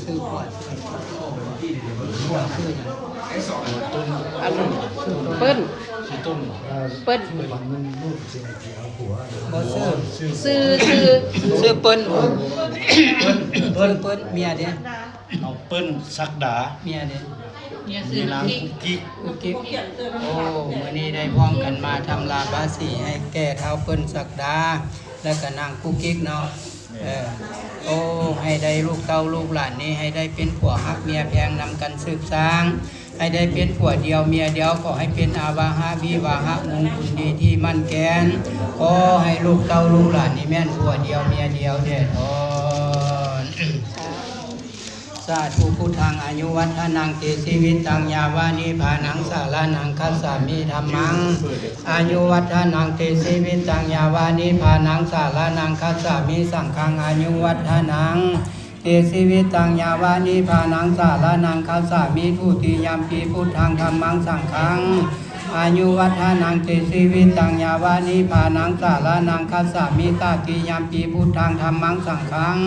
ซื้อขวดขวดซื้ออย่างอันเปิ้ลเปิ้ลบ่ซื้อเปิ้ลเปิ้ลเมียเด้ เอาเปิ้ลสักดา เมียเด้ มีนางกุ๊กกิ๊ก กิ๊กโอ้มื้อนี้ได้พร้อมกันมาทำลาบาสีให้แก่เท้าเปิ้นสักดาแล้วก็นางกุ๊กกิ๊กเนาะโอ้ให้ได้ลูกเต้าลูกหลานนี้ให้ได้เป็นผัวฮักเมียแพงนำกันสืบสร้างให้ได้เป็นผัวเดียวเมียเดียวขอให้เป็นอาวาหะวิวาหะมงคลดีที่มั่นแกนขอให้ลูกเต้าลูกหลานนี้แม่นผัวเดียวเมียเดียวเด็ดอ่อนสาธุพุทธังอายุวัฒนังเตชีวิตตังยาวานิพานังสารานังคัสสามิธัมมังอายุวัฒนังเตชีวิตตังยาวานิพานังสารานังคัสสามิสังฆังอายุวัฒนังเตชีวิตตังยาวานิพานังสารานังคัสสามิทุติยมปีพุทธังธัมมังสังฆังอายุวัฒนังเตชีวิตตังยาวานิพานังสารานังคัสสามิตติยมปีพุทธังธัมมังสังฆัง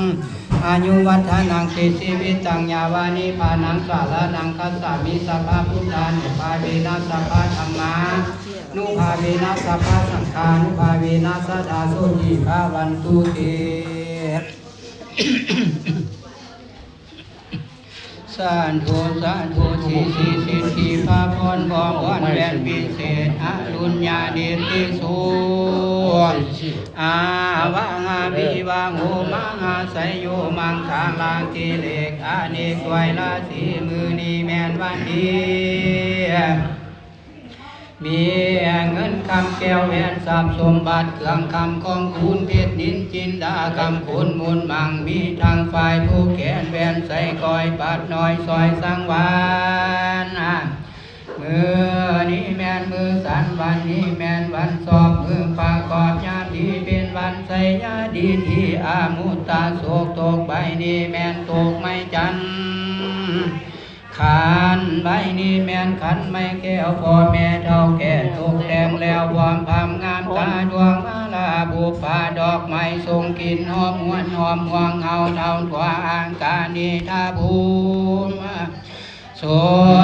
อายุวัฒนังเตชีวิตตังยาวานิพานังสารานังคัสสามิสัพพะพุทธานุภาเวนะสัพพะธัมมานุภาเวนะสัพพะสังฆานุภาเวนะสัทธาโสติภาวันตุเตสาธุสีสิทธิภาพรบองวันแวนวิเศษอรุญญาเดติสุอาวะหาวิวังโหมังหาไสโยมังคาลากิเลกอาเนกไวราสีมือนีแมนวันดีมีเงินคำแก้วแหวนทรัพย์สมบัติเครื่องคำของคุณเพชรนินจินดาคำคุณมูลมังมีทางฝ่ายผู้แขนแหวนใส่ก้อยปัดน้อยซอยสังวานมือนี้แมนมือสันวันนี้แมนวันสอบมือประกอบยามดีเป็นวันใส่ยาดีที่อามุตตาโศกตกใบนี้แมนตกไม่จันขันใบนี้แม่นขันไม่แก้วพ่อแม่เท่าแก่ตกแต่งแล้ววอมพามงามตาดวงมาลาบุปผาดอกไม้ทรงกลิ่นหอมหวนหอมหวงเฮาเท่าถั่วอ่างกาณีทาภูมิส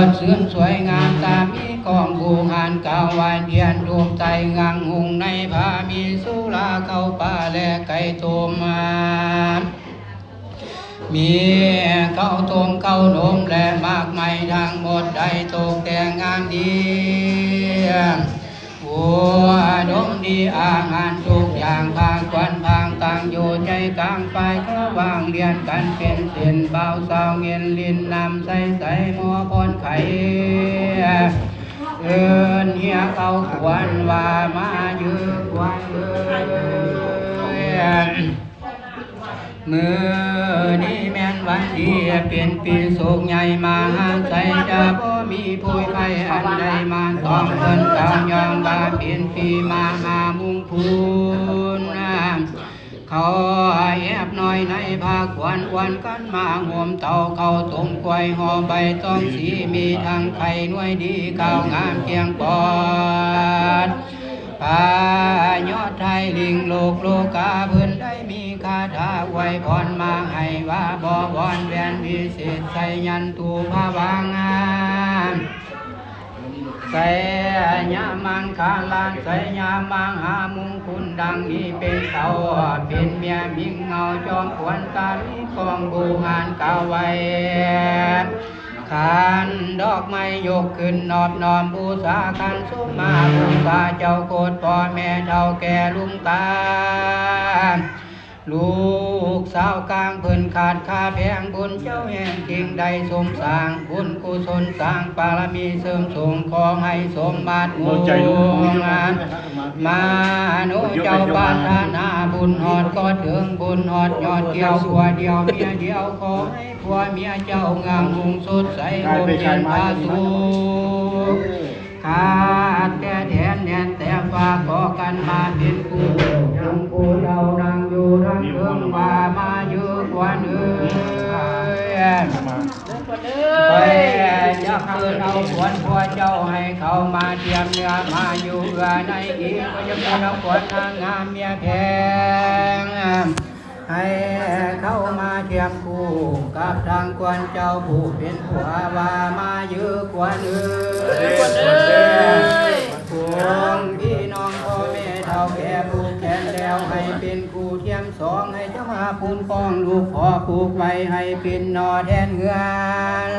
ดชื่นสวยงามตามีกองบูหานเก่าวานเทียนดวงใจงังหุงในผามีสุราเข้าป่าและไก่ต้มมามีข้าวต้มข้าวนมและมากมายทั้งหมดได้ตกแต่งงามดีหัวดมดีอาหารทุกอย่างพางควันพางต่างอยู่ใจกลางไฟก็วางเรียนกันเป็นเส้นเบาสาวเงินลินนำใสใสหม้อพรไข่เอินเฮียเขาขวัญว่ามายืดวันมือนี้แม่นวันดีเป็นปีโศกใหญ่มาหาใจจะบ่มีผู้ใครอันใดมาต้องเงินตามยองบาเป็นปีมาหามุงพูนเขาแอบน้อยในภาควันกันมาห่วมเต่าเขาต้มกล้วยห่อใบตองสีมีทางไข่หน่วยดีข้าวงามเพียงปอดปายอดไทยลิงโลกาเพิ่นได้มีคาถาไว้พรมาให้ว่าบ่วอนแหวนวิเศษใส่ยันตูภาวางใส่ยามังคาลานใส่ยามังหามุงคุณดังนี้เป็นเขาเป็นเมียมิงเงาจอมขวัญตามีกองบูหานกาไว้ขันดอกไม้ยกขึ้นนอบน้อมบูชาขันสุมาบูชาเจ้าโคตรพ่อแม่เฒ่าแก่ลุงตาลูกสาวกลางเพิ่นขาดค่าแพงบุญเจ้าแห่งจริงใดสมสร้างบุญกุศลสร้างปารมีเสริมส่งของให้สมบัติงูงานมาโนเจ้าปาฐานาบุญหอดก็ถึงบุญหอดยอดเดียวผัวเดียวเมียเดียวขอให้ผัวเมียเจ้างามหุงสดใสลมเย็นพาสุขขาดแต่แทนแดนแต่ฟ้าขอกันมาเป็นผู้ยังผู้เดาดังอยู่รังเรื่องว่ามาเยอะกว่าเนื้อไปจะคืนเอาขวัญพ่อเจ้าให้เขามาเทียมเนื้อมาอยู่เอื้อในอีกก็จะเป็นเอาขวัญนางงามเมียแพง ให้เข้ามาเทียมคู่กับทางควรเจ้าผู้เป็นผัวว่ามายือควรพวงพี่น้องพ่อแม่เฒ่าแก่ผูกแขนแล้วให้เป็นคู่เทียมสองให้เจ้ามาพูนป้องลูกขอผูกไว้ให้เป็นนอแทนเงือน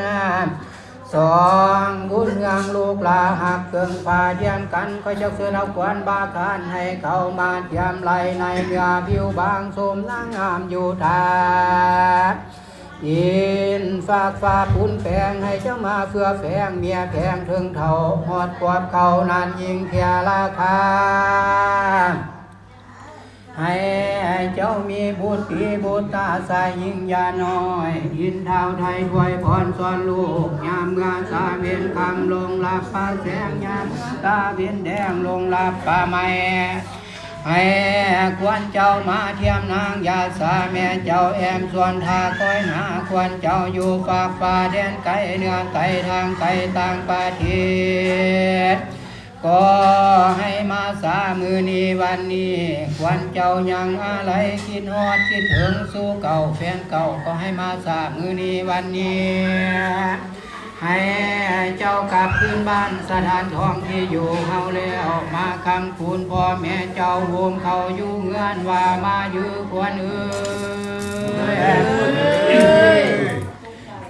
สองบุญเงืองลูกลาหักเกิงฝ่าเทียมกันก็จะเสือเอาควันบาคานให้เข้ามาเทียมไหลในเนื้อผิวบางสมนางงามอยู่ทายินฝากฟ้าปุ้นแปลงให้เจ้ามาเฟื่อแฝงเมียแพงถึงเท่าหอดกวาดเขานานยิงเทียราคาให้เจ้ามีบุตรปีบุตรตาใสยิ่งยาน้อยยินเท้าไทยถวยพรสอนลูกยามเมื่อสาเวียนคำลงลับป่าแสงยามตาเวียนแดงลงลับป่าไม้ให้ควรเจ้ามาเทียมนางยาสาแม่เจ้าแอมส่วนทาคอยหาควรเจ้าอยู่ฝากป่าแดนไกลเนื้อไกลทางไกลต่างประเทศก็ให้มาสามือนี้วันนี้ควรเจ้ายังอะไรคิดฮอดคิดถึงสู้เก่าแฟนเก่าก็ให้มาสามือนี้วันนี้ให้เจ้ากลับขึ้นบ้านสถานท้องที่อยู่เฮาแล้วมาคำคูณพ่อแม่เจ้าโฮมเขาอยู่เงื่อนว่ามาอยู่ควร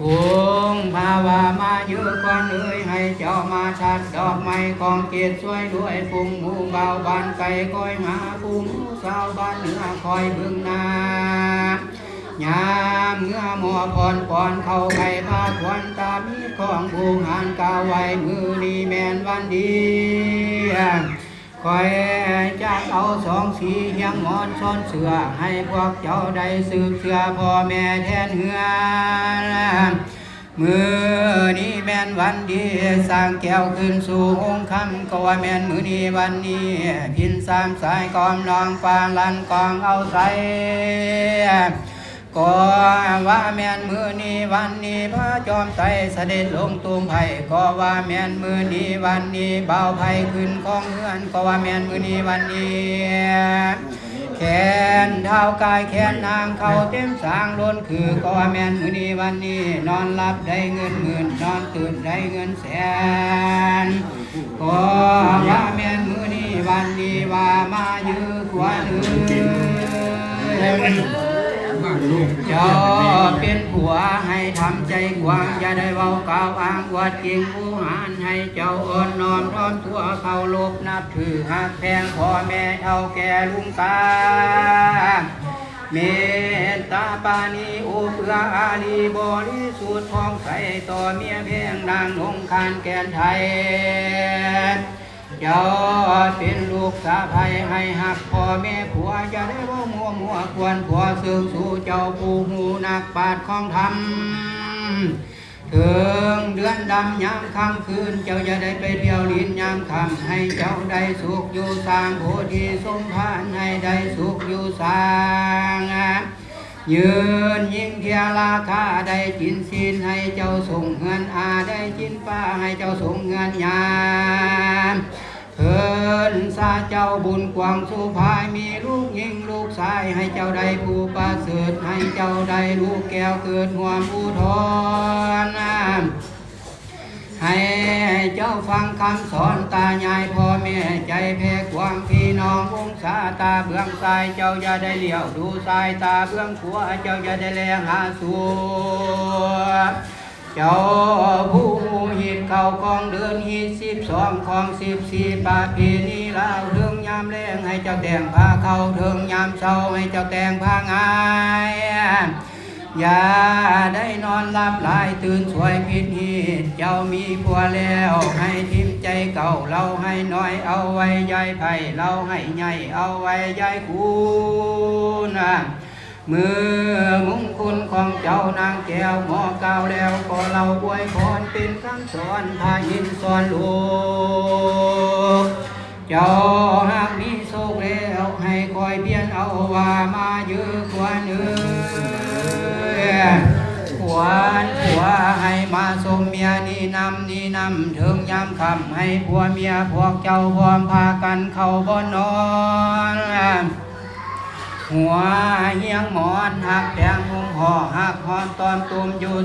พวงภาวามาเยอะกว่าเอ้ยให้เจ้ามาชัดดอกไม้ของเกียรติช่วยด้วยฟุงหมูเบาบานไก่คอยมาฟุงสาวบ้านเหนือคอยบึงนายามเมื่อหมอพรปอนเข้าไก่พาควันตามีของผู้งานกาไว้มือนีแมนวันดีคอยจะเอาสองสีเฮียงมอนซ้อนเสือให้พวกเจ้าได้สืบเสือพ่อแม่แทนเหือนมือนี้แม่นวันดีสร้างแก้วขึ้นสู่หงคำก็ว่าแม่นมือนี้วันนี้พินสามสายกอมลองฟ้าลันกองเอาใสก็ว่าแม่นมือนี้วันนี้พระจอมไตเสด็จลงตูมไผ่ก็ว่าแม่นมือนี้วันนี้เบาไผ่ขึ้นของเฮือนก็ว่าแม่นมือนี้วันนี้แขนเท้ากายแขนนางเขาเต็มสางล้นคือก็ว่าแม่นมือนี้วันนี้นอนหลับได้เงินหมื่นนอนตื่นได้เงินแสนก็ว่าแม่นมือนี้วันนี้ว่ามายื้อขวานเจ้าเป็นผัวให้ทำใจกว้างอย่าได้เว้ากล่าวอ้างอวดเก่งผู้หานให้เจ้าอ่อนน้อมถ่อมตัวเขาลบนับถือหักแพงพ่อแม่เฒ่าแก่ลุงตาเมตตาปานีโอเพื่ออาลีบริสุทธิ์ของใสต่อเมียเพียงนางนงคานแก่นไทยเจ้าเป็นลูกสะใภ้ให้หักพ่อแม่ผัวจะได้บ่มัวควรผัวซึ่งสู่เจ้าผู้หูนักปราชญ์ของธรรมถึงเดือนดำยามค่ำคืนเจ้าจะได้ไปเที่ยวลินยามค่ำให้เจ้าได้สุขอยู่สร้างโพธิสมภารให้ได้สุขอยู่สร้างยืนยิ่งเทียราคาได้จินศีลให้เจ้าส่งเงินอาได้จินป้าให้เจ้าส่งเงินยามเพิ่นซาเจ้าบุญกว้างสุภายมีลูกยิ่งลูกชายให้เจ้าได้ผู้ประเสริฐให้เจ้าได้ลูกแก้วเกิดห่วมอุทธรให้เจ้าฟังคำสอนตายายพ่อแม่ใจแพ้ความพี่น้องวงศาตาเบื้องซ้ายเจ้าอย่าได้เลี้ยวดูซ้ายตาเบื้องขวาเจ้าอย่าได้แลหาสัวเจ้าผู้หิดเข่ากองเดินหิด12ของ14ประเพณีลาวเทิงยามแรงให้เจ้าแต่งผ้าเข้าเทิงยามเช้าให้เจ้าแต่งผ้างายอย่าได้นอนหลับหลายตื่นสวยผิดหิดเจ้ามีผัวแล้วให้ทิมใจเก่าเราให้น้อยเอาไว้ยายไผ่เราให้ใหญ่เอาไว้ยายคุณมือมุงคุณของเจ้านางแก้วหมอเก่าแล้วก็เราอวยพรเป็นคำสอนพายินสอนลูกเจ้าหากมีโชคแล้วให้คอยเพียนเอาว่ามาเยอะกว่าเนื้อขวานผัวให้มาสมเมียนี่นำถึงยามค่ำให้ผัวเมียพวกเจ้าพร้อมพากันเข้าบ่นอน หัวเฮียงหมอนหักแดงหุมห่อหักหอนตอมตุมอยู่